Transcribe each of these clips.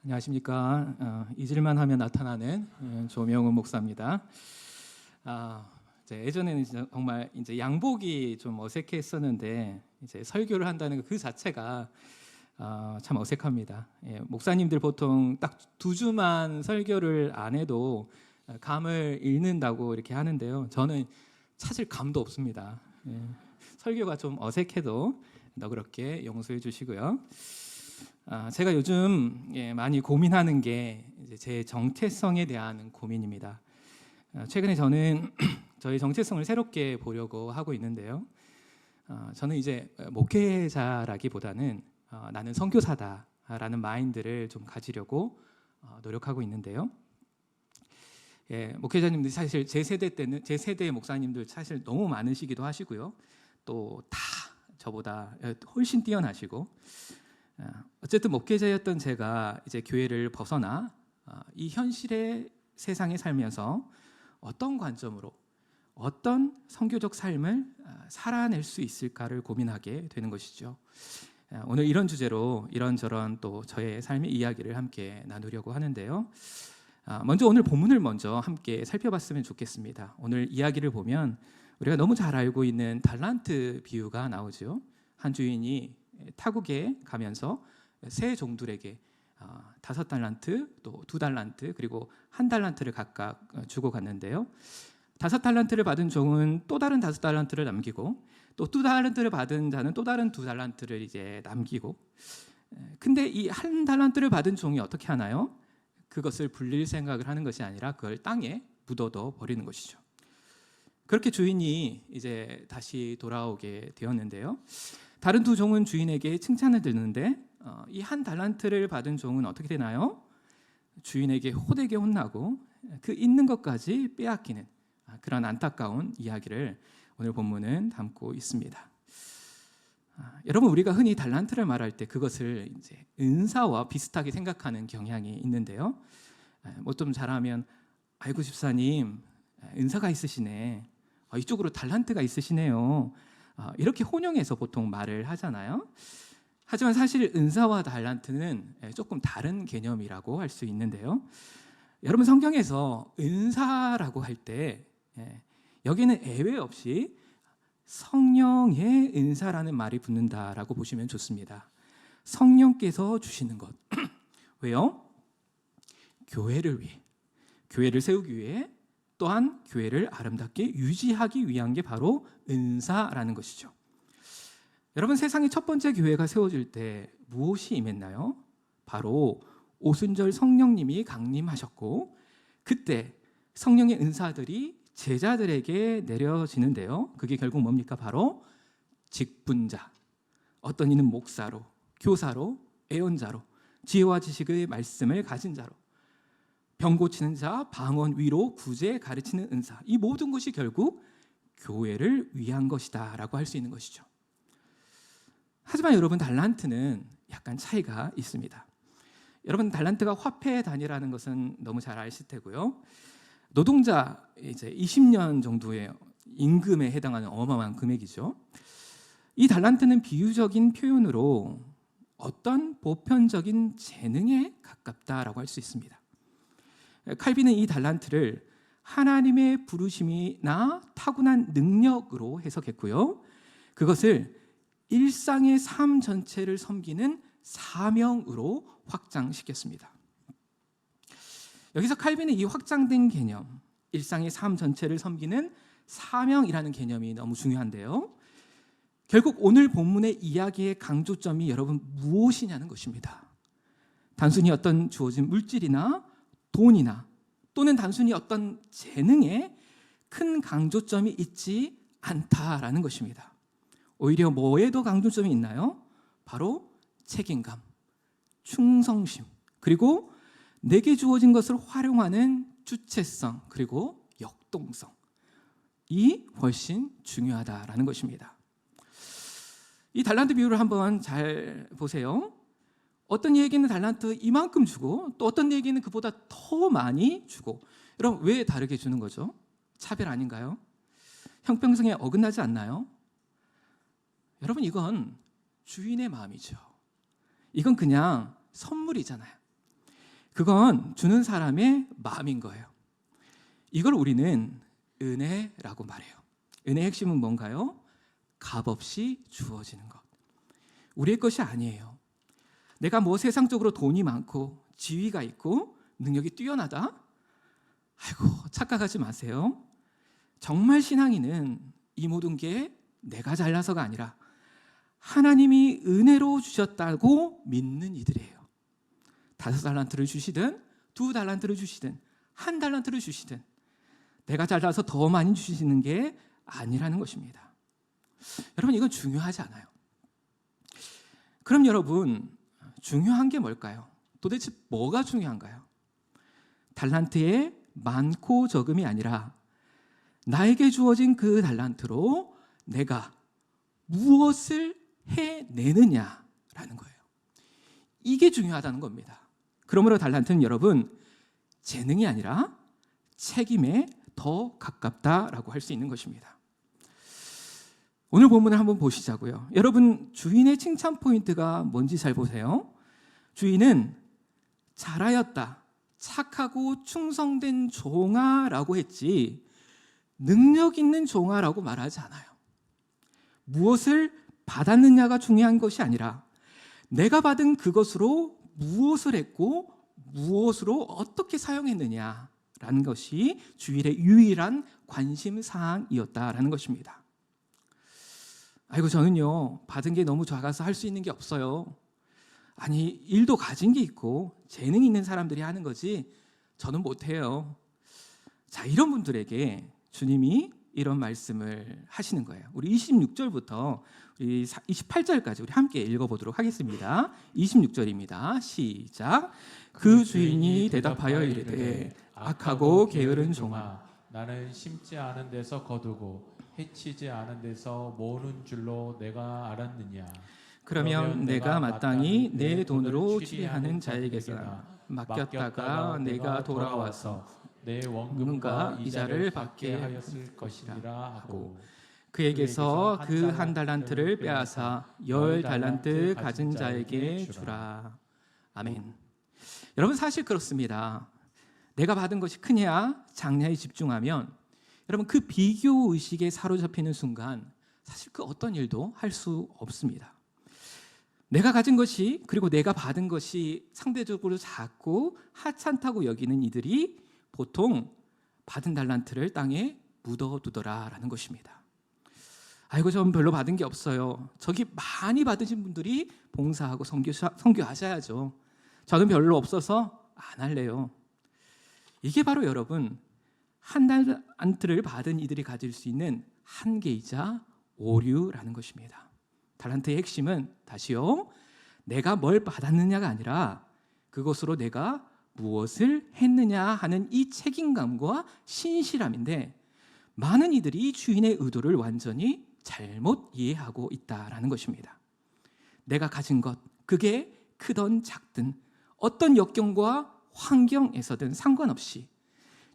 안녕하십니까. 잊을만 하면 나타나는 조명훈 목사입니다. 예전에는 정말 이제 양복이 좀 어색했었는데 이제 설교를 한다는 그 자체가 참 어색합니다. 목사님들 보통 딱 2주만 설교를 안 해도 감을 잃는다고 이렇게 하는데요. 저는 사실 감도 없습니다. 설교가 좀 어색해도 너그럽게 용서해 주시고요. 제가 요즘 많이 고민하는 게 이제 제 정체성에 대한 고민입니다. 최근에 저는 저의 정체성을 새롭게 보려고 하고 있는데요. 저는 이제 목회자라기보다는 나는 선교사다라는 마인드를 좀 가지려고 노력하고 있는데요. 목회자님들 사실 제 세대의 목사님들 사실 너무 많으시기도 하시고요. 또 다 저보다 훨씬 뛰어나시고. 어쨌든 목회자였던 제가 이제 교회를 벗어나 이 현실의 세상에 살면서 어떤 관점으로 어떤 선교적 삶을 살아낼 수 있을까를 고민하게 되는 것이죠. 오늘 이런 주제로 이런저런 또 저의 삶의 이야기를 함께 나누려고 하는데요. 먼저 오늘 본문을 먼저 함께 살펴봤으면 좋겠습니다. 오늘 이야기를 보면 우리가 너무 잘 알고 있는 달란트 비유가 나오죠. 한 주인이 타국에 가면서 세 종들에게 5달란트, 또 2달란트, 그리고 1달란트를 각각 주고 갔는데요. 5달란트를 받은 종은 또 다른 5달란트를 남기고, 또 2달란트를 받은 자는 또 다른 2달란트를 이제 남기고. 근데 이 1달란트를 받은 종이 어떻게 하나요? 그것을 불릴 생각을 하는 것이 아니라 그걸 땅에 묻어둬 버리는 것이죠. 그렇게 주인이 이제 다시 돌아오게 되었는데요. 다른 2 종은 주인에게 칭찬을 듣는데 이 1달란트를 받은 종은 어떻게 되나요? 주인에게 호되게 혼나고 그 있는 것까지 빼앗기는 그런 안타까운 이야기를 오늘 본문은 담고 있습니다. 여러분, 우리가 흔히 달란트를 말할 때 그것을 이제 은사와 비슷하게 생각하는 경향이 있는데요. 뭐 좀 잘하면 아이고 집사님 은사가 있으시네. 이쪽으로 달란트가 있으시네요. 이렇게 혼용해서 보통 말을 하잖아요. 하지만 사실 은사와 달란트는 조금 다른 개념이라고 할 수 있는데요. 여러분, 성경에서 은사라고 할 때 여기는 예외 없이 성령의 은사라는 말이 붙는다라고 보시면 좋습니다. 성령께서 주시는 것. 왜요? 교회를 위해, 교회를 세우기 위해, 또한 교회를 아름답게 유지하기 위한 게 바로 은사라는 것이죠. 여러분, 세상의 첫 번째 교회가 세워질 때 무엇이 임했나요? 바로 오순절 성령님이 강림하셨고, 그때 성령의 은사들이 제자들에게 내려지는데요. 그게 결국 뭡니까? 바로 직분자, 어떤 이는 목사로, 교사로, 애언자로, 지혜와 지식의 말씀을 가진 자로, 병 고치는 자, 방언, 위로, 구제, 가르치는 은사, 이 모든 것이 결국 교회를 위한 것이다 라고 할 수 있는 것이죠. 하지만 여러분, 달란트는 약간 차이가 있습니다. 여러분, 달란트가 화폐 단위라는 것은 너무 잘 아실 테고요. 노동자 이제 20년 정도의 임금에 해당하는 어마어마한 금액이죠. 이 달란트는 비유적인 표현으로 어떤 보편적인 재능에 가깝다라고 할 수 있습니다. 칼빈은 이 달란트를 하나님의 부르심이나 타고난 능력으로 해석했고요. 그것을 일상의 삶 전체를 섬기는 사명으로 확장시켰습니다. 여기서 칼빈은 이 확장된 개념, 일상의 삶 전체를 섬기는 사명이라는 개념이 너무 중요한데요. 결국 오늘 본문의 이야기의 강조점이 여러분 무엇이냐는 것입니다. 단순히 어떤 주어진 물질이나 돈이나 또는 단순히 어떤 재능에 큰 강조점이 있지 않다라는 것입니다. 오히려 뭐에 더 강조점이 있나요? 바로 책임감, 충성심, 그리고 내게 주어진 것을 활용하는 주체성, 그리고 역동성, 이 훨씬 중요하다라는 것입니다. 이 달란트 비유를 한번 잘 보세요. 어떤 얘기는 달란트 이만큼 주고 또 어떤 얘기는 그보다 더 많이 주고. 여러분, 왜 다르게 주는 거죠? 차별 아닌가요? 형평성에 어긋나지 않나요? 여러분, 이건 주인의 마음이죠. 이건 그냥 선물이잖아요. 그건 주는 사람의 마음인 거예요. 이걸 우리는 은혜라고 말해요. 은혜의 핵심은 뭔가요? 값없이 주어지는 것. 우리의 것이 아니에요. 내가 뭐 세상적으로 돈이 많고 지위가 있고 능력이 뛰어나다? 아이고, 착각하지 마세요. 정말 신앙인은 이 모든 게 내가 잘나서가 아니라 하나님이 은혜로 주셨다고 믿는 이들이에요. 5달란트를 주시든 2달란트를 주시든 1달란트를 주시든 내가 잘나서 더 많이 주시는 게 아니라는 것입니다. 여러분, 이건 중요하지 않아요. 그럼 여러분, 중요한 게 뭘까요? 도대체 뭐가 중요한가요? 달란트의 많고 적음이 아니라 나에게 주어진 그 달란트로 내가 무엇을 해내느냐라는 거예요. 이게 중요하다는 겁니다. 그러므로 달란트는 여러분, 재능이 아니라 책임에 더 가깝다라고 할 수 있는 것입니다. 오늘 본문을 한번 보시자고요. 여러분, 주인의 칭찬 포인트가 뭔지 잘 보세요. 주인은 잘하였다, 착하고 충성된 종아라고 했지 능력 있는 종아라고 말하지 않아요. 무엇을 받았느냐가 중요한 것이 아니라 내가 받은 그것으로 무엇을 했고 무엇으로 어떻게 사용했느냐라는 것이 주일의 유일한 관심사항이었다라는 것입니다. 아이고, 저는요 받은 게 너무 작아서 할 수 있는 게 없어요. 아니, 일도 가진 게 있고 재능 있는 사람들이 하는 거지 저는 못해요. 자, 이런 분들에게 주님이 이런 말씀을 하시는 거예요. 우리 26절부터 우리 28절까지 우리 함께 읽어보도록 하겠습니다. 26절입니다. 시작. 그 주인이 대답하여 이르되 악하고 게으른 종아, 나는 심지 않은 데서 거두고 해치지 않은 데서 모으는 줄로 내가 알았느냐. 그러면 내가 마땅히 내 돈으로 취리하는 자에게서 맡겼다가 내가 돌아와서 내 원금과 이자를 받게 하였을 것이라 하고, 그에게서 그 1달란트를 빼앗아 10달란트 가진 자에게 주라. 아멘. 여러분, 사실 그렇습니다. 내가 받은 것이 크냐 작냐에 집중하면 여러분, 그 비교 의식에 사로잡히는 순간 사실 그 어떤 일도 할 수 없습니다. 내가 가진 것이, 그리고 내가 받은 것이 상대적으로 작고 하찮다고 여기는 이들이 보통 받은 달란트를 땅에 묻어두더라라는 것입니다. 아이고, 전 별로 받은 게 없어요. 저기 많이 받으신 분들이 봉사하고 선교하셔야죠. 저는 별로 없어서 안 할래요. 이게 바로 여러분, 1달란트를 받은 이들이 가질 수 있는 한계이자 오류라는 것입니다. 달란트의 핵심은 다시요, 내가 뭘 받았느냐가 아니라 그것으로 내가 무엇을 했느냐 하는 이 책임감과 신실함인데, 많은 이들이 주인의 의도를 완전히 잘못 이해하고 있다라는 것입니다. 내가 가진 것, 그게 크든 작든 어떤 역경과 환경에서든 상관없이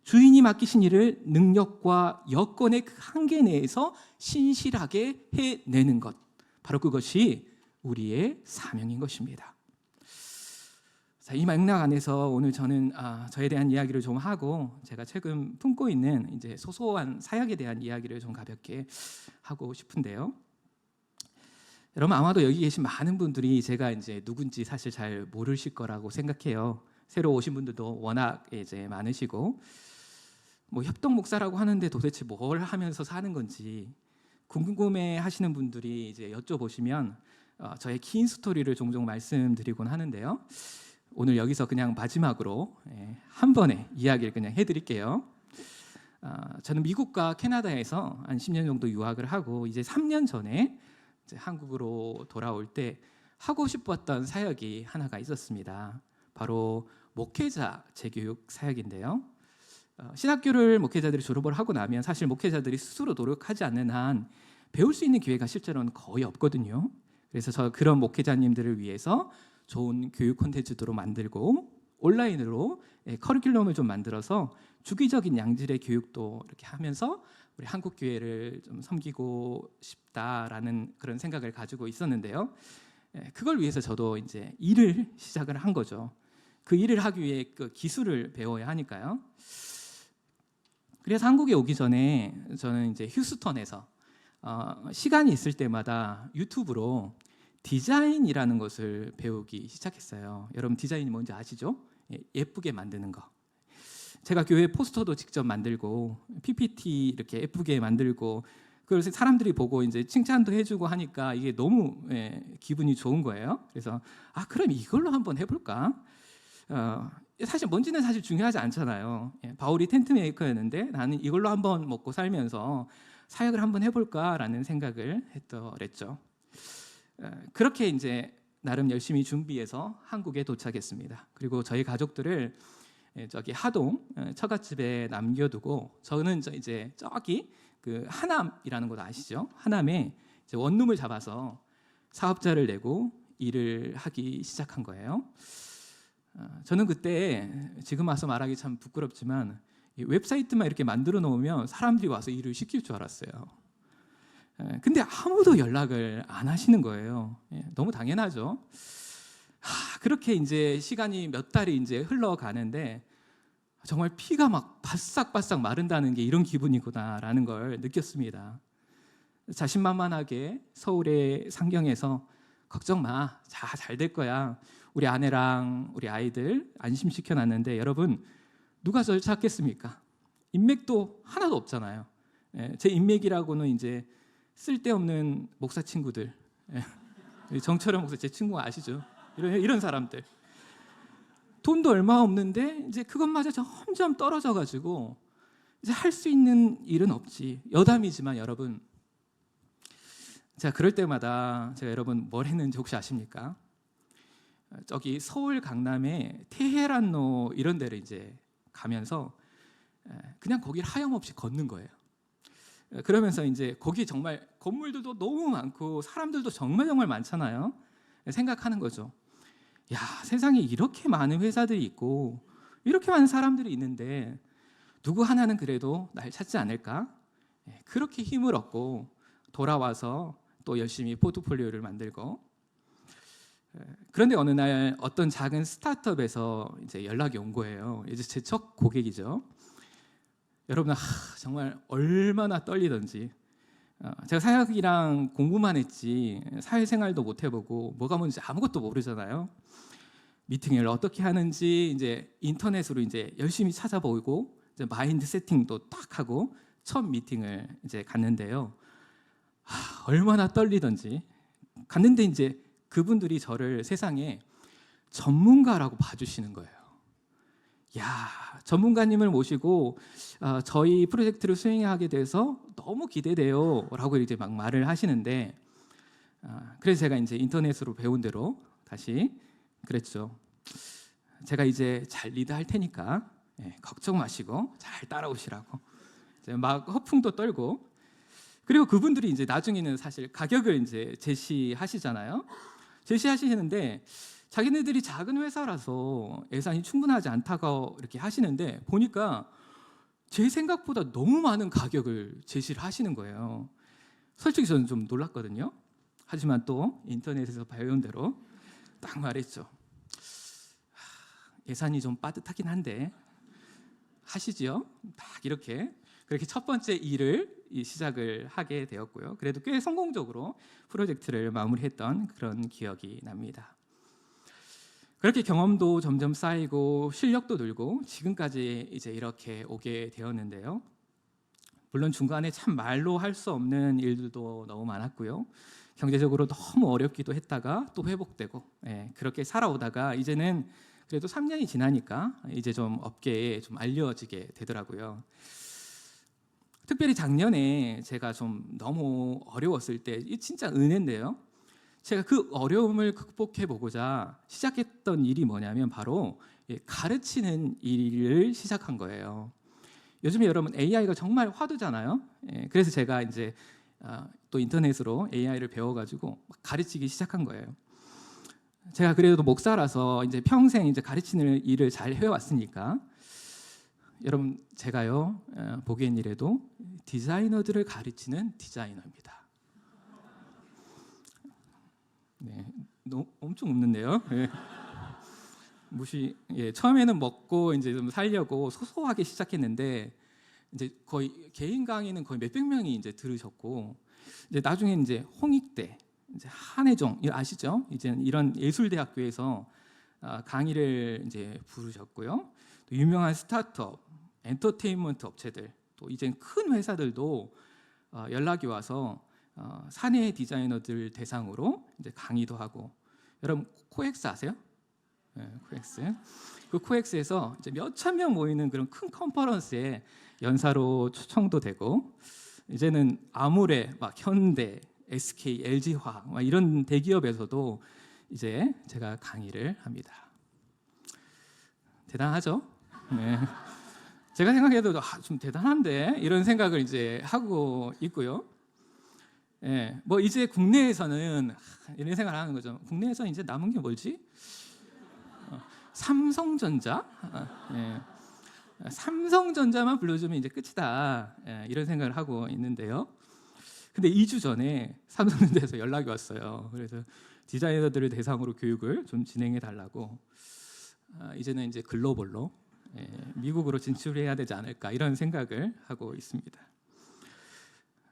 주인이 맡기신 일을 능력과 여건의 그 한계 내에서 신실하게 해내는 것, 바로 그것이 우리의 사명인 것입니다. 자, 이 맥락 안에서 오늘 저는 저에 대한 이야기를 좀 하고, 제가 최근 품고 있는 이제 소소한 사역에 대한 이야기를 좀 가볍게 하고 싶은데요. 여러분, 아마도 여기 계신 많은 분들이 제가 이제 누군지 사실 잘 모르실 거라고 생각해요. 새로 오신 분들도 워낙 이제 많으시고, 뭐 협동 목사라고 하는데 도대체 뭘 하면서 사는 건지 궁금해 하시는 분들이 이제 여쭤보시면 저의 긴 스토리를 종종 말씀드리곤 하는데요. 오늘 여기서 그냥 마지막으로 한 번에 이야기를 그냥 해드릴게요. 저는 미국과 캐나다에서 한 10년 정도 유학을 하고 이제 3년 전에 이제 한국으로 돌아올 때 하고 싶었던 사역이 하나가 있었습니다. 바로 목회자 재교육 사역인데요. 신학교를 목회자들이 졸업을 하고 나면 사실 목회자들이 스스로 노력하지 않는 한 배울 수 있는 기회가 실제로는 거의 없거든요. 그래서 저 그런 목회자님들을 위해서 좋은 교육 콘텐츠도 만들고 온라인으로 커리큘럼을 좀 만들어서 주기적인 양질의 교육도 이렇게 하면서 우리 한국 교회를 좀 섬기고 싶다라는 그런 생각을 가지고 있었는데요. 그걸 위해서 저도 이제 일을 시작을 한 거죠. 그 일을 하기 위해 그 기술을 배워야 하니까요. 그래서 한국에 오기 전에 저는 이제 휴스턴에서 시간이 있을 때마다 유튜브로 디자인이라는 것을 배우기 시작했어요. 여러분 디자인이 뭔지 아시죠? 예쁘게 만드는 거. 제가 교회 포스터도 직접 만들고 PPT 이렇게 예쁘게 만들고 그래서 사람들이 보고 이제 칭찬도 해주고 하니까 이게 너무 기분이 좋은 거예요. 그래서 그럼 이걸로 한번 해볼까? 사실 뭔지는 사실 중요하지 않잖아요. 바울이 텐트 메이커였는데 나는 이걸로 한번 먹고 살면서 사역을 한번 해볼까라는 생각을 했더랬죠. 그렇게 이제 나름 열심히 준비해서 한국에 도착했습니다. 그리고 저희 가족들을 저기 하동 처갓집에 남겨두고 저는 이제 저기 그 하남이라는 곳 아시죠? 하남에 이제 원룸을 잡아서 사업자를 내고 일을 하기 시작한 거예요. 저는 그때 지금 와서 말하기 참 부끄럽지만 웹사이트만 이렇게 만들어 놓으면 사람들이 와서 일을 시킬 줄 알았어요. 근데 아무도 연락을 안 하시는 거예요. 너무 당연하죠. 그렇게 이제 시간이 몇 달이 이제 흘러가는데 정말 피가 막 바싹바싹 마른다는 게 이런 기분이구나라는 걸 느꼈습니다. 자신만만하게 서울의 상경에서 걱정 마, 잘 될 거야. 우리 아내랑 우리 아이들 안심시켜놨는데 여러분 누가 저를 찾겠습니까? 인맥도 하나도 없잖아요. 제 인맥이라고는 이제 쓸데없는 목사 친구들, 정철영 목사 제 친구 아시죠? 이런 사람들. 돈도 얼마 없는데 이제 그것마저 점점 떨어져가지고 이제 할 수 있는 일은 없지. 여담이지만 여러분, 제가 그럴 때마다 제가 여러분 뭘 했는지 혹시 아십니까? 저기 서울 강남에 테헤란로 이런 데를 이제 가면서 그냥 거기를 하염없이 걷는 거예요. 그러면서 이제 거기 정말 건물들도 너무 많고 사람들도 정말 많잖아요. 생각하는 거죠. 야, 세상에 이렇게 많은 회사들이 있고 이렇게 많은 사람들이 있는데 누구 하나는 그래도 날 찾지 않을까? 그렇게 힘을 얻고 돌아와서 또 열심히 포트폴리오를 만들고 그런데 어느 날 어떤 작은 스타트업에서 이제 연락이 온 거예요. 이제 제 첫 고객이죠. 여러분 정말 얼마나 떨리던지 제가 사역이랑 공부만 했지 사회생활도 못 해보고 뭐가 뭔지 아무것도 모르잖아요. 미팅을 어떻게 하는지 이제 인터넷으로 이제 열심히 찾아보고 이제 마인드 세팅도 딱 하고 첫 미팅을 이제 갔는데요. 얼마나 떨리던지 갔는데 이제 그분들이 저를 세상에 전문가라고 봐주시는 거예요. 야, 전문가님을 모시고 저희 프로젝트를 수행하게 돼서 너무 기대돼요라고 이제 막 말을 하시는데 그래서 제가 이제 인터넷으로 배운 대로 다시 그랬죠. 제가 이제 잘 리드할 테니까 걱정 마시고 잘 따라오시라고 이제 막 허풍도 떨고 그리고 그분들이 이제 나중에는 사실 가격을 이제 제시하시잖아요. 제시하시는데 자기네들이 작은 회사라서 예산이 충분하지 않다고 이렇게 하시는데 보니까 제 생각보다 너무 많은 가격을 제시를 하시는 거예요. 솔직히 저는 좀 놀랐거든요. 하지만 또 인터넷에서 배운 대로 딱 말했죠. 예산이 좀 빠듯하긴 한데 하시지요? 딱 이렇게 그렇게 첫 번째 일을 시작을 하게 되었고요. 그래도 꽤 성공적으로 프로젝트를 마무리했던 그런 기억이 납니다. 그렇게 경험도 점점 쌓이고 실력도 늘고 지금까지 이제 이렇게 오게 되었는데요. 물론 중간에 참 말로 할 수 없는 일들도 너무 많았고요. 경제적으로 너무 어렵기도 했다가 또 회복되고 그렇게 살아오다가 이제는 그래도 3년이 지나니까 이제 좀 업계에 좀 알려지게 되더라고요. 특별히 작년에 제가 좀 너무 어려웠을 때 이 진짜 은혜인데요. 제가 그 어려움을 극복해 보고자 시작했던 일이 뭐냐면 바로 가르치는 일을 시작한 거예요. 요즘에 여러분 AI가 정말 화두잖아요. 그래서 제가 이제 또 인터넷으로 AI를 배워가지고 가르치기 시작한 거예요. 제가 그래도 목사라서 이제 평생 이제 가르치는 일을 잘 해왔으니까 여러분 제가요 보기엔 이래도 디자이너들을 가르치는 디자이너입니다. 네, 엄청 웃는데요. 처음에는 먹고 이제 좀 살려고 소소하게 시작했는데 이제 거의 개인 강의는 거의 몇백 명이 이제 들으셨고 이제 나중에 이제 홍익대, 이제 한혜종 아시죠? 이제 이런 예술대학교에서 강의를 이제 부르셨고요. 또 유명한 스타트업, 엔터테인먼트 업체들, 또 이제 큰 회사들도 연락이 와서 사내 디자이너들 대상으로 이제 강의도 하고. 여러분 코엑스 아세요? 네, 코엑스. 그 코엑스에서 이제 몇천 명 모이는 그런 큰 컨퍼런스에 연사로 초청도 되고, 이제는 아무래, 막 현대, SK, LG화학 막 이런 대기업에서도 이제 제가 강의를 합니다. 대단하죠? 네. 제가 생각해도 좀 대단한데 이런 생각을 이제 하고 있고요. 예, 뭐 이제 국내에서는 이런 생각을 하는 거죠. 국내에서 이제 남은 게 뭘지? 삼성전자? 예. 삼성전자만 불러주면 이제 끝이다. 예, 이런 생각을 하고 있는데요. 근데 2주 전에 삼성전자에서 연락이 왔어요. 그래서 디자이너들을 대상으로 교육을 좀 진행해 달라고. 이제는 이제 글로벌로 미국으로 진출해야 되지 않을까 이런 생각을 하고 있습니다.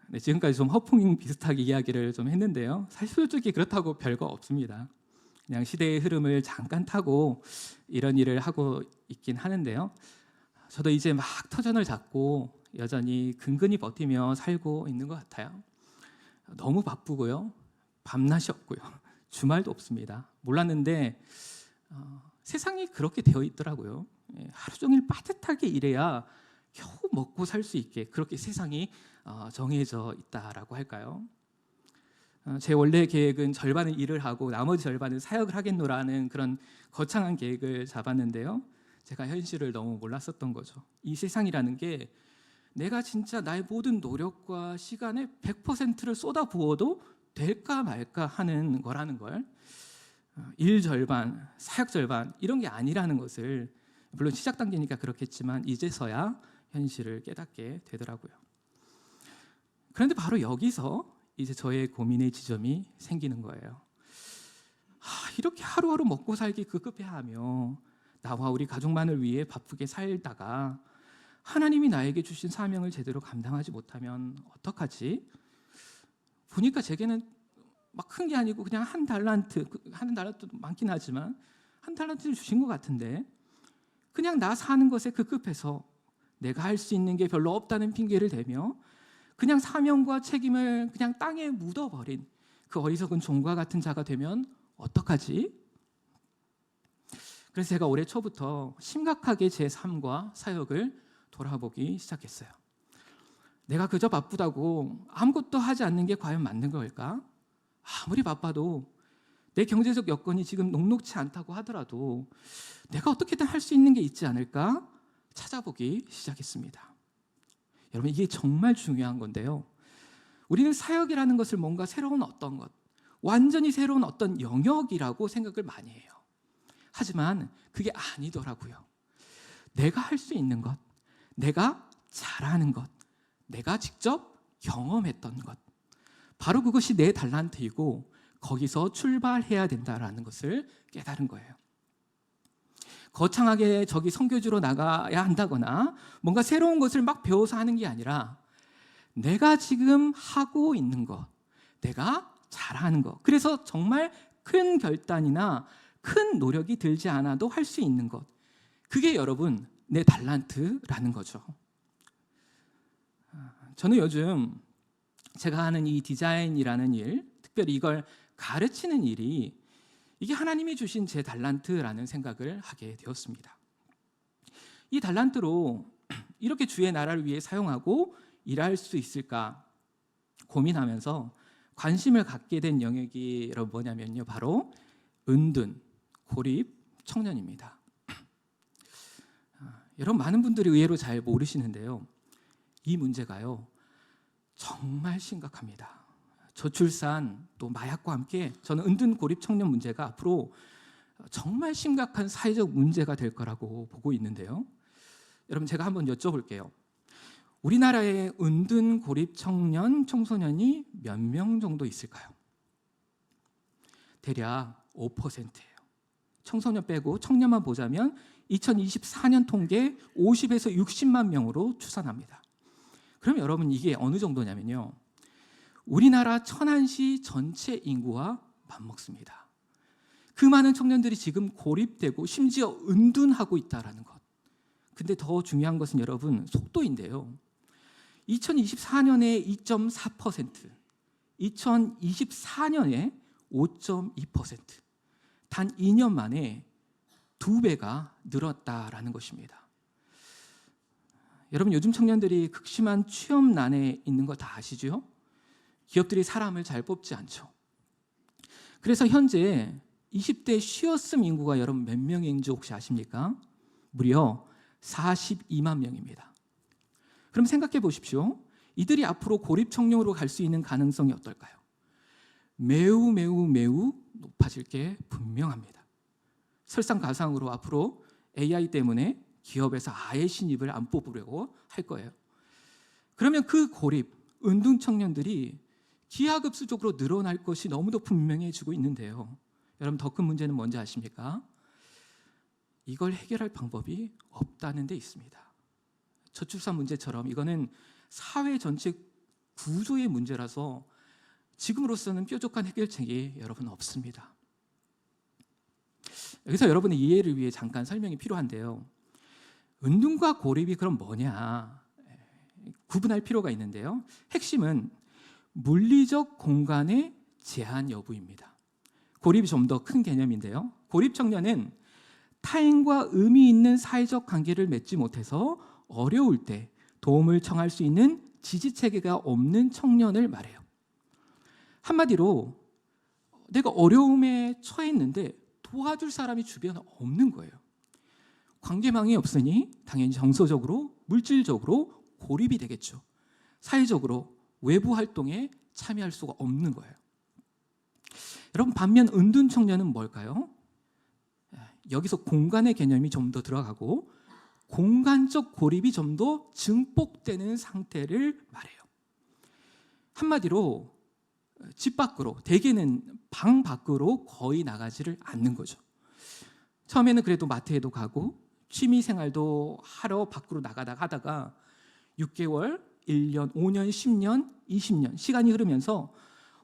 네, 지금까지 좀 허풍 비슷하게 이야기를 좀 했는데요. 사실 솔직히 그렇다고 별거 없습니다. 그냥 시대의 흐름을 잠깐 타고 이런 일을 하고 있긴 하는데요. 저도 이제 막 터전을 잡고 여전히 근근히 버티며 살고 있는 것 같아요. 너무 바쁘고요. 밤낮이 없고요. 주말도 없습니다. 몰랐는데 세상이 그렇게 되어 있더라고요. 하루 종일 빠듯하게 일해야 겨우 먹고 살 수 있게 그렇게 세상이 정해져 있다라고 할까요? 제 원래 계획은 절반은 일을 하고 나머지 절반은 사역을 하겠노라는 그런 거창한 계획을 잡았는데요. 제가 현실을 너무 몰랐었던 거죠. 이 세상이라는 게 내가 진짜 나의 모든 노력과 시간의 100%를 쏟아부어도 될까 말까 하는 거라는 걸, 일 절반, 사역 절반 이런 게 아니라는 것을, 물론 시작 단계니까 그렇겠지만 이제서야 현실을 깨닫게 되더라고요. 그런데 바로 여기서 이제 저의 고민의 지점이 생기는 거예요. 이렇게 하루하루 먹고 살기 급급해하며 나와 우리 가족만을 위해 바쁘게 살다가 하나님이 나에게 주신 사명을 제대로 감당하지 못하면 어떡하지? 보니까 제게는 막 큰 게 아니고 그냥 한 달란트도 많긴 하지만 한 달란트를 주신 것 같은데 그냥 나 사는 것에 급급해서 내가 할 수 있는 게 별로 없다는 핑계를 대며 그냥 사명과 책임을 그냥 땅에 묻어버린 그 어리석은 종과 같은 자가 되면 어떡하지? 그래서 제가 올해 초부터 심각하게 제 삶과 사역을 돌아보기 시작했어요. 내가 그저 바쁘다고 아무것도 하지 않는 게 과연 맞는 걸까? 아무리 바빠도 내 경제적 여건이 지금 녹록치 않다고 하더라도 내가 어떻게든 할 수 있는 게 있지 않을까? 찾아보기 시작했습니다. 여러분, 이게 정말 중요한 건데요. 우리는 사역이라는 것을 뭔가 새로운 어떤 것, 완전히 새로운 어떤 영역이라고 생각을 많이 해요. 하지만 그게 아니더라고요. 내가 할 수 있는 것, 내가 잘하는 것, 내가 직접 경험했던 것, 바로 그것이 내 달란트이고 거기서 출발해야 된다라는 것을 깨달은 거예요. 거창하게 저기 선교주로 나가야 한다거나 뭔가 새로운 것을 막 배워서 하는 게 아니라 내가 지금 하고 있는 것, 내가 잘하는 것, 그래서 정말 큰 결단이나 큰 노력이 들지 않아도 할 수 있는 것, 그게 여러분 내 달란트라는 거죠. 저는 요즘 제가 하는 이 디자인이라는 일, 특별히 이걸 가르치는 일이 이게 하나님이 주신 제 달란트라는 생각을 하게 되었습니다. 이 달란트로 이렇게 주의 나라를 위해 사용하고 일할 수 있을까 고민하면서 관심을 갖게 된 영역이 여러분 뭐냐면요, 바로 은둔, 고립 청년입니다. 여러분, 많은 분들이 의외로 잘 모르시는데요, 이 문제가요 정말 심각합니다. 저출산 또 마약과 함께 저는 은둔 고립 청년 문제가 앞으로 정말 심각한 사회적 문제가 될 거라고 보고 있는데요. 여러분, 제가 한번 여쭤볼게요. 우리나라의 은둔 고립 청년, 청소년이 몇 명 정도 있을까요? 대략 5%예요. 청소년 빼고 청년만 보자면 2024년 통계 50에서 60만 명으로 추산합니다. 그럼 여러분 이게 어느 정도냐면요. 우리나라 천안시 전체 인구와 맞먹습니다. 그 많은 청년들이 지금 고립되고 심지어 은둔하고 있다는 것. 근데 더 중요한 것은 여러분 속도인데요. 2024년에 2.4%, 2024년에 5.2%, 단 2년 만에 2배가 늘었다라는 것입니다. 여러분 요즘 청년들이 극심한 취업난에 있는 거 다 아시죠? 기업들이 사람을 잘 뽑지 않죠. 그래서 현재 20대 쉬었음 인구가 여러분 몇 명인지 혹시 아십니까? 무려 42만 명입니다. 그럼 생각해 보십시오. 이들이 앞으로 고립 청년으로 갈 수 있는 가능성이 어떨까요? 매우 높아질 게 분명합니다. 설상가상으로 앞으로 AI 때문에 기업에서 아예 신입을 안 뽑으려고 할 거예요. 그러면 그 고립, 은둔 청년들이 기하급수적으로 늘어날 것이 너무도 분명해지고 있는데요. 여러분 더 큰 문제는 뭔지 아십니까? 이걸 해결할 방법이 없다는 데 있습니다. 저출산 문제처럼 이거는 사회 전체 구조의 문제라서 지금으로서는 뾰족한 해결책이 여러분 없습니다. 여기서 여러분의 이해를 위해 잠깐 설명이 필요한데요. 은둔과 고립이 그럼 뭐냐? 구분할 필요가 있는데요. 핵심은 물리적 공간의 제한 여부입니다. 고립이 좀 더 큰 개념인데요. 고립 청년은 타인과 의미 있는 사회적 관계를 맺지 못해서 어려울 때 도움을 청할 수 있는 지지체계가 없는 청년을 말해요. 한마디로 내가 어려움에 처했는데 도와줄 사람이 주변에 없는 거예요. 관계망이 없으니 당연히 정서적으로, 물질적으로 고립이 되겠죠. 사회적으로 외부 활동에 참여할 수가 없는 거예요. 여러분 반면 은둔 청년은 뭘까요? 여기서 공간의 개념이 좀 더 들어가고 공간적 고립이 좀 더 증폭되는 상태를 말해요. 한마디로 집 밖으로, 대개는 방 밖으로 거의 나가지를 않는 거죠. 처음에는 그래도 마트에도 가고 취미 생활도 하러 밖으로 나가다가 하다가 6개월, 1년, 5년, 10년, 20년 시간이 흐르면서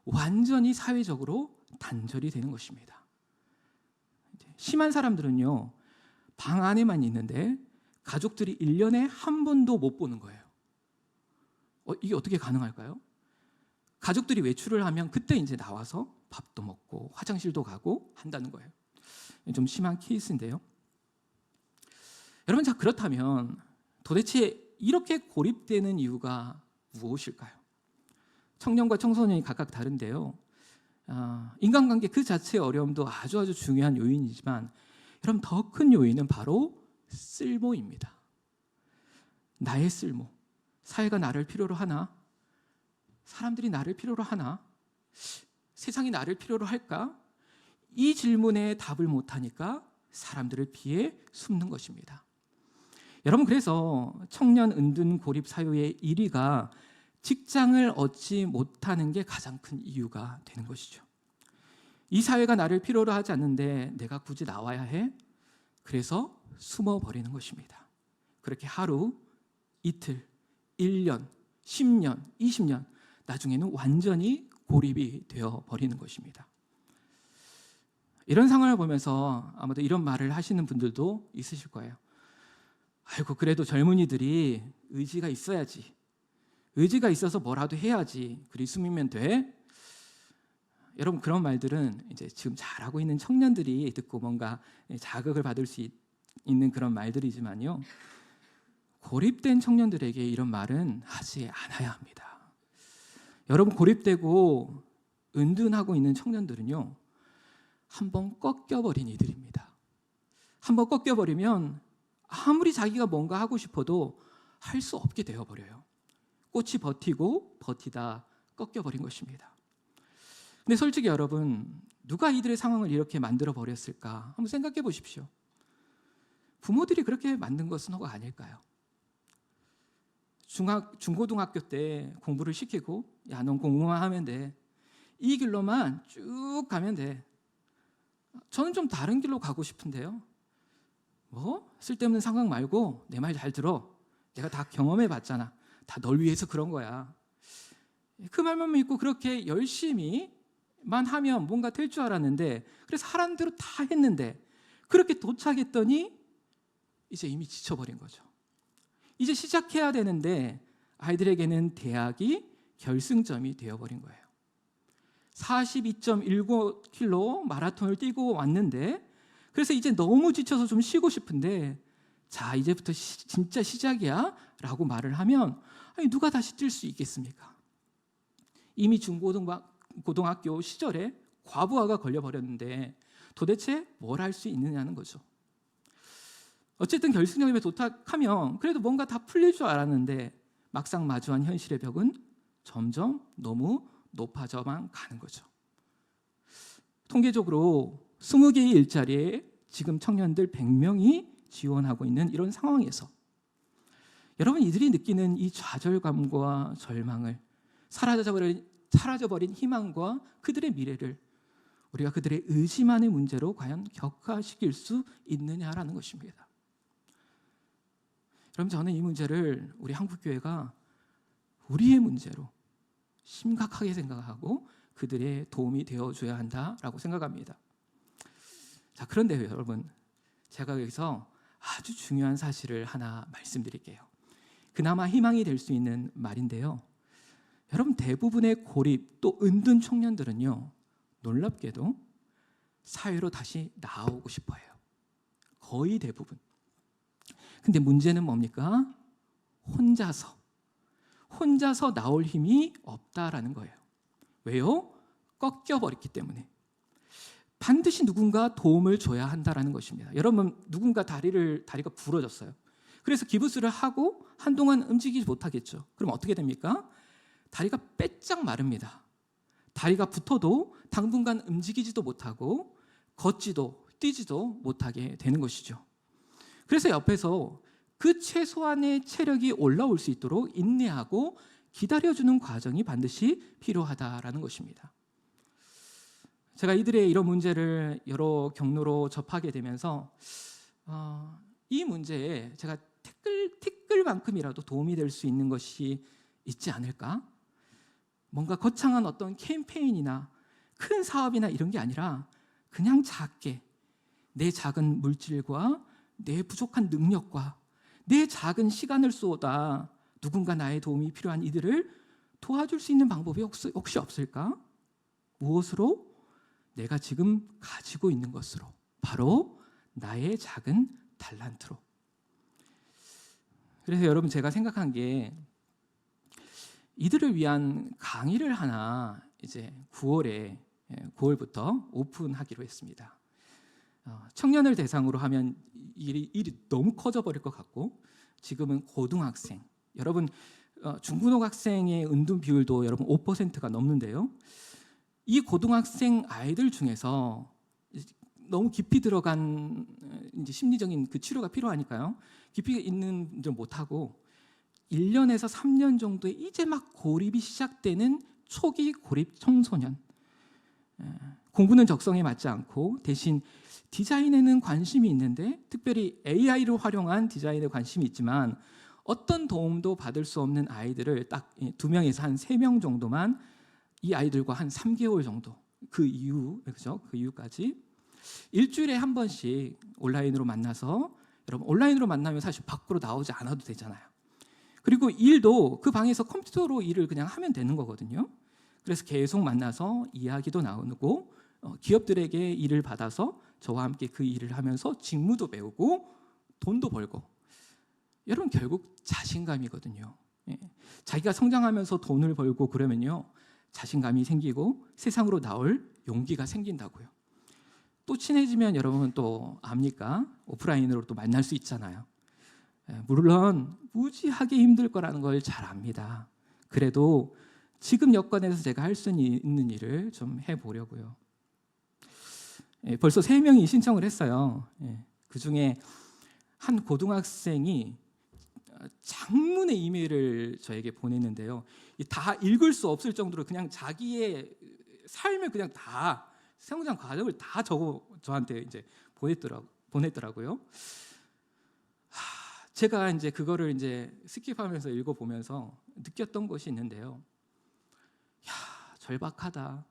완전히 사회적으로 단절이 되는 것입니다. 심한 사람들은요, 방 안에만 있는데 가족들이 1년에 한 번도 못 보는 거예요. 이게 어떻게 가능할까요? 가족들이 외출을 하면 그때 이제 나와서 밥도 먹고 화장실도 가고 한다는 거예요. 좀 심한 케이스인데요. 여러분, 자 그렇다면 도대체 이렇게 고립되는 이유가 무엇일까요? 청년과 청소년이 각각 다른데요. 인간관계 그 자체의 어려움도 아주 중요한 요인이지만 여러분 더 큰 요인은 바로 쓸모입니다. 나의 쓸모. 사회가 나를 필요로 하나? 사람들이 나를 필요로 하나? 세상이 나를 필요로 할까? 이 질문에 답을 못하니까 사람들을 피해 숨는 것입니다. 여러분 그래서 청년 은둔 고립 사유의 1위가 직장을 얻지 못하는 게 가장 큰 이유가 되는 것이죠. 이 사회가 나를 필요로 하지 않는데 내가 굳이 나와야 해? 그래서 숨어버리는 것입니다. 그렇게 하루, 이틀, 1년, 10년, 20년 나중에는 완전히 고립이 되어버리는 것입니다. 이런 상황을 보면서 아마도 이런 말을 하시는 분들도 있으실 거예요. 아이고 그래도 젊은이들이 의지가 있어야지. 의지가 있어서 뭐라도 해야지. 그리 숨으면 돼. 여러분 그런 말들은 이제 지금 잘하고 있는 청년들이 듣고 뭔가 자극을 받을 수 있는 그런 말들이지만요. 고립된 청년들에게 이런 말은 하지 않아야 합니다. 여러분 고립되고 은둔하고 있는 청년들은요. 한번 꺾여버린 이들입니다. 한번 꺾여버리면 아무리 자기가 뭔가 하고 싶어도 할 수 없게 되어버려요. 꽃이 버티고 버티다 꺾여버린 것입니다. 근데 솔직히 여러분 누가 이들의 상황을 이렇게 만들어 버렸을까? 한번 생각해 보십시오. 부모들이 그렇게 만든 것은 혹 아닐까요? 중고등학교 때 공부를 시키고 야, 넌 공부만 하면 돼. 이 길로만 쭉 가면 돼. 저는 좀 다른 길로 가고 싶은데요. 뭐? 쓸데없는 상황 말고 내 말 잘 들어. 내가 다 경험해 봤잖아. 다 널 위해서 그런 거야. 그 말만 믿고 그렇게 열심히만 하면 뭔가 될 줄 알았는데, 그래서 하라는 대로 다 했는데, 그렇게 도착했더니 이제 이미 지쳐버린 거죠. 이제 시작해야 되는데 아이들에게는 대학이 결승점이 되어버린 거예요. 42.19km 마라톤을 뛰고 왔는데, 그래서 이제 너무 지쳐서 좀 쉬고 싶은데, 자 이제부터 진짜 시작이야 라고 말을 하면 아니, 누가 다시 뛸 수 있겠습니까? 이미 중고등학교 시절에 과부하가 걸려버렸는데 도대체 뭘 할 수 있느냐는 거죠. 어쨌든 결승점에 도착하면 그래도 뭔가 다 풀릴 줄 알았는데 막상 마주한 현실의 벽은 점점 너무 높아져만 가는 거죠. 통계적으로 20개의 일자리에 지금 청년들 100명이 지원하고 있는 이런 상황에서 여러분, 이들이 느끼는 이 좌절감과 절망을, 사라져버린 희망과 그들의 미래를 우리가 그들의 의지만의 문제로 과연 격화시킬 수 있느냐라는 것입니다. 여러분, 저는 이 문제를 우리 한국교회가 우리의 문제로 심각하게 생각하고 그들의 도움이 되어줘야 한다라고 생각합니다. 자, 그런데 여러분, 제가 여기서 아주 중요한 사실을 하나 말씀드릴게요. 그나마 희망이 될 수 있는 말인데요. 여러분, 대부분의 고립 또 은둔 청년들은요, 놀랍게도 사회로 다시 나오고 싶어요. 거의 대부분. 근데 문제는 뭡니까? 혼자서 나올 힘이 없다라는 거예요. 왜요? 꺾여버렸기 때문에. 반드시 누군가 도움을 줘야 한다라는 것입니다. 여러분, 누군가 다리가 부러졌어요. 그래서 기부스를 하고 한동안 움직이지 못하겠죠. 그럼 어떻게 됩니까? 다리가 빼짝 마릅니다. 다리가 붙어도 당분간 움직이지도 못하고 걷지도 뛰지도 못하게 되는 것이죠. 그래서 옆에서 그 최소한의 체력이 올라올 수 있도록 인내하고 기다려주는 과정이 반드시 필요하다라는 것입니다. 제가 이들의 이런 문제를 여러 경로로 접하게 되면서 이 문제에 제가 티끌만큼이라도 도움이 될 수 있는 것이 있지 않을까? 뭔가 거창한 어떤 캠페인이나 큰 사업이나 이런 게 아니라 그냥 작게 내 작은 물질과 내 부족한 능력과 내 작은 시간을 쏟아 누군가 나의 도움이 필요한 이들을 도와줄 수 있는 방법이 혹시 없을까? 무엇으로? 내가 지금 가지고 있는 것으로, 바로 나의 작은 달란트로. 그래서 여러분, 제가 생각한 게 이들을 위한 강의를 하나 이제 9월부터 오픈하기로 했습니다. 청년을 대상으로 하면 일이 너무 커져 버릴 것 같고, 지금은 고등학생, 여러분 중고등학생의 은둔 비율도 여러분 5%가 넘는데요. 이 고등학생 아이들 중에서 너무 깊이 들어간 이제 심리적인 그 치료가 필요하니까요. 깊이 있는 분들 못하고 1년에서 3년 정도에 이제 막 고립이 시작되는 초기 고립 청소년, 공부는 적성에 맞지 않고 대신 디자인에는 관심이 있는데, 특별히 AI를 활용한 디자인에 관심이 있지만 어떤 도움도 받을 수 없는 아이들을 딱 2명에서 한 3명 정도만, 이 아이들과 한 3개월 정도, 그 이후까지 일주일에 한 번씩 온라인으로 만나서, 여러분 온라인으로 만나면 사실 밖으로 나오지 않아도 되잖아요. 그리고 일도 그 방에서 컴퓨터로 일을 그냥 하면 되는 거거든요. 그래서 계속 만나서 이야기도 나누고 기업들에게 일을 받아서 저와 함께 그 일을 하면서 직무도 배우고 돈도 벌고. 여러분, 결국 자신감이거든요. 자기가 성장하면서 돈을 벌고 그러면요, 자신감이 생기고 세상으로 나올 용기가 생긴다고요. 또 친해지면 여러분 또 압니까? 오프라인으로 또 만날 수 있잖아요. 물론 무지하게 힘들 거라는 걸 잘 압니다. 그래도 지금 여건에서 제가 할 수 있는 일을 좀 해보려고요. 벌써 3명이 신청을 했어요. 그중에 한 고등학생이 장문의 이메일을 저에게 보냈는데요. 다 읽을 수 없을 정도로 그냥 자기의 삶을 그냥 다, 성장 과정을 다 적어 저한테 이제 보냈더라고요. 제가 이제 그거를 이제 스킵하면서 읽어보면서 느꼈던 것이 있는데요. 야, 절박하다.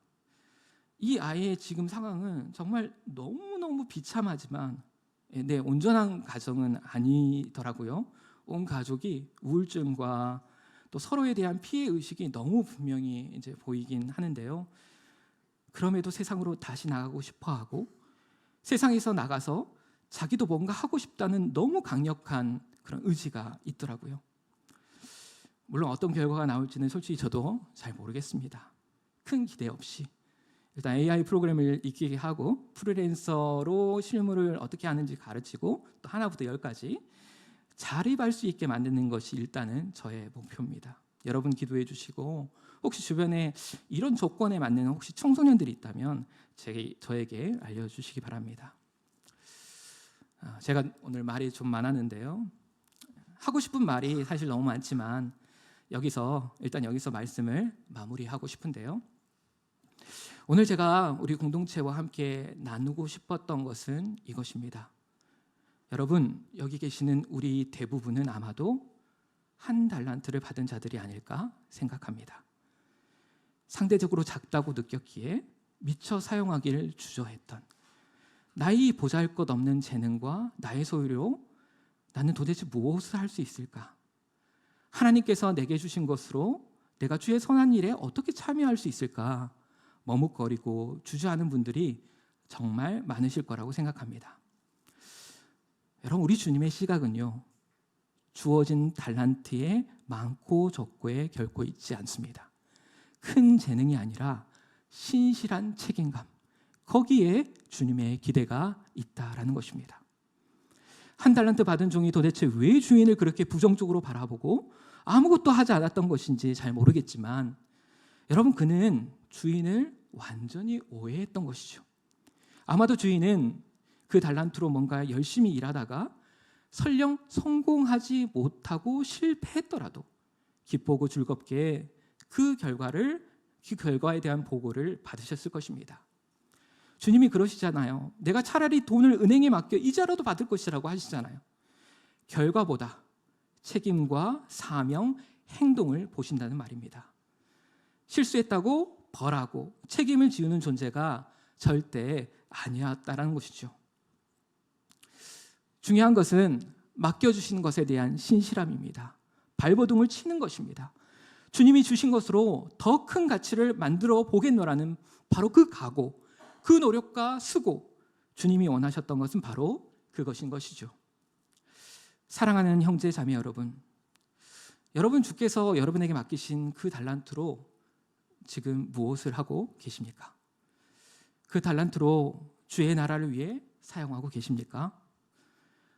이 아이의 지금 상황은 정말 너무너무 비참하지만 네, 온전한 가정은 아니더라고요. 온 가족이 우울증과 또 서로에 대한 피해 의식이 너무 분명히 이제 보이긴 하는데요. 그럼에도 세상으로 다시 나가고 싶어하고 세상에서 나가서 자기도 뭔가 하고 싶다는 너무 강력한 그런 의지가 있더라고요. 물론 어떤 결과가 나올지는 솔직히 저도 잘 모르겠습니다. 큰 기대 없이 일단 AI 프로그램을 익히게 하고 프리랜서로 실무를 어떻게 하는지 가르치고 또 하나부터 10까지 자립할 수 있게 만드는 것이 일단은 저의 목표입니다. 여러분 기도해 주시고 혹시 주변에 이런 조건에 맞는 혹시 청소년들이 있다면 저에게 알려주시기 바랍니다. 제가 오늘 말이 좀 많았는데요. 하고 싶은 말이 사실 너무 많지만 여기서 말씀을 마무리하고 싶은데요. 오늘 제가 우리 공동체와 함께 나누고 싶었던 것은 이것입니다. 여러분, 여기 계시는 우리 대부분은 아마도 한 달란트를 받은 자들이 아닐까 생각합니다. 상대적으로 작다고 느꼈기에 미처 사용하기를 주저했던 나의 보잘것없는 재능과 나의 소유로 나는 도대체 무엇을 할 수 있을까? 하나님께서 내게 주신 것으로 내가 주의 선한 일에 어떻게 참여할 수 있을까? 머뭇거리고 주저하는 분들이 정말 많으실 거라고 생각합니다. 여러분, 우리 주님의 시각은요, 주어진 달란트의 많고 적고에 결코 있지 않습니다. 큰 재능이 아니라 신실한 책임감, 거기에 주님의 기대가 있다라는 것입니다. 한 달란트 받은 종이 도대체 왜 주인을 그렇게 부정적으로 바라보고 아무것도 하지 않았던 것인지 잘 모르겠지만 여러분, 그는 주인을 완전히 오해했던 것이죠. 아마도 주인은 그 달란트로 뭔가 열심히 일하다가 설령 성공하지 못하고 실패했더라도 기쁘고 즐겁게 그 결과에 대한 보고를 받으셨을 것입니다. 주님이 그러시잖아요. 내가 차라리 돈을 은행에 맡겨 이자라도 받을 것이라고 하시잖아요. 결과보다 책임과 사명, 행동을 보신다는 말입니다. 실수했다고 벌하고 책임을 지우는 존재가 절대 아니었다라는 것이죠. 중요한 것은 맡겨주신 것에 대한 신실함입니다. 발버둥을 치는 것입니다. 주님이 주신 것으로 더 큰 가치를 만들어 보겠노라는 바로 그 각오, 그 노력과 수고, 주님이 원하셨던 것은 바로 그것인 것이죠. 사랑하는 형제 자매 여러분, 주께서 여러분에게 맡기신 그 달란트로 지금 무엇을 하고 계십니까? 그 달란트로 주의 나라를 위해 사용하고 계십니까?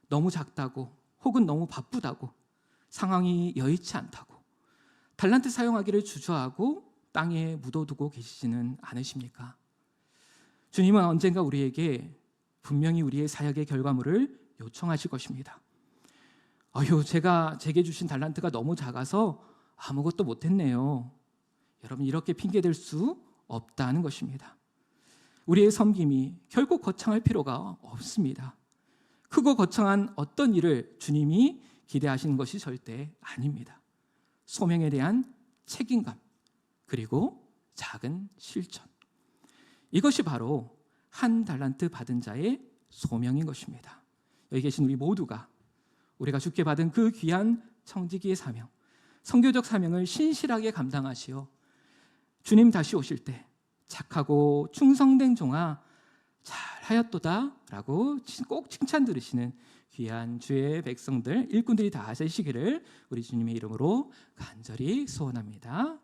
너무 작다고 혹은 너무 바쁘다고 상황이 여의치 않다고 달란트 사용하기를 주저하고 땅에 묻어두고 계시지는 않으십니까? 주님은 언젠가 우리에게 분명히 우리의 사역의 결과물을 요청하실 것입니다. 제게 주신 달란트가 너무 작아서 아무것도 못했네요. 여러분, 이렇게 핑계댈 수 없다는 것입니다. 우리의 섬김이 결코 거창할 필요가 없습니다. 크고 거창한 어떤 일을 주님이 기대하시는 것이 절대 아닙니다. 소명에 대한 책임감, 그리고 작은 실천. 이것이 바로 한 달란트 받은 자의 소명인 것입니다. 여기 계신 우리 모두가 우리가 주께 받은 그 귀한 청지기의 사명, 선교적 사명을 신실하게 감당하시어 주님 다시 오실 때 착하고 충성된 종아 잘하였도다 라고 꼭 칭찬 들으시는 귀한 주의 백성들, 일꾼들이 다 되시기를 우리 주님의 이름으로 간절히 소원합니다.